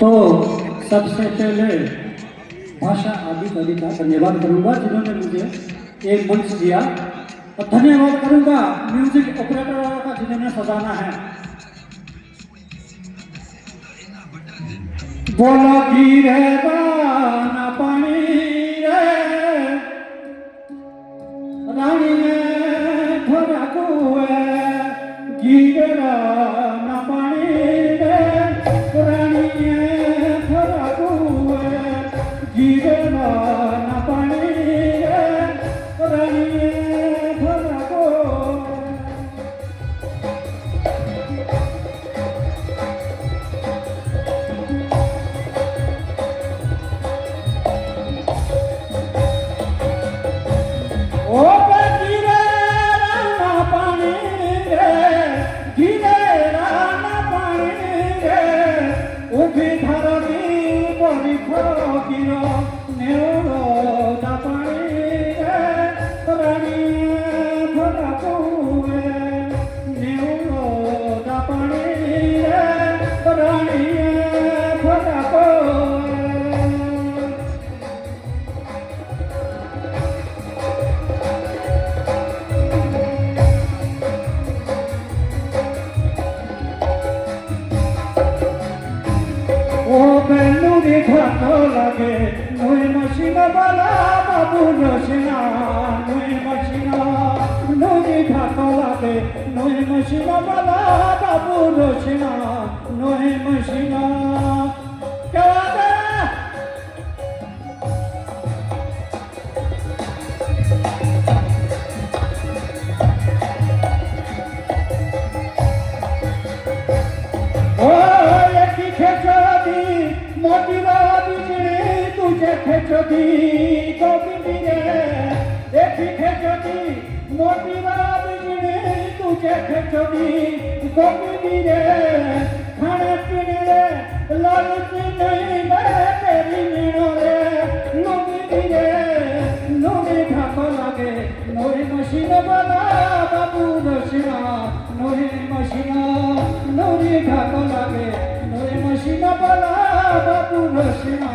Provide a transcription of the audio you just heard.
तो सबसे पहले भाषा आदि कवि का धन्यवाद करूंगा जिन्होंने मुझे एक मंच दिया, और धन्यवाद करूंगा म्यूजिक ऑपरेटर का जिन्होंने सजाना है। बोलो गिरे ना पानी रे रानी में थोड़ा कुए गिरे ना पानी रे रानी में थोड़ा कुए गिरे ना पानी रे रानी में थोड़ा कुए। লাগে নই মশিনা বালা বাবু রসিনা নই মশিনা নই ঢাকা লাগে নই মশিনা বালা বাবু রসিনা নই মশিনা কাদা ও একই খেছাদি মদিরা খেচদি গোবিন্দি রে দেখি খেচদি মোটিরা বিজলি তুঝে খেচদি গোবিন্দি রে খানে পিনে রে লালচি নেই রে তেরি নিনো রে লুঙ্গি রে লুঙ্গি ঢাক লাগে নই মশিনা বালা বাবু রসিনা নই মশিনা নই ঢাক লাগে নই মশিনা বালা বাবু রসিনা।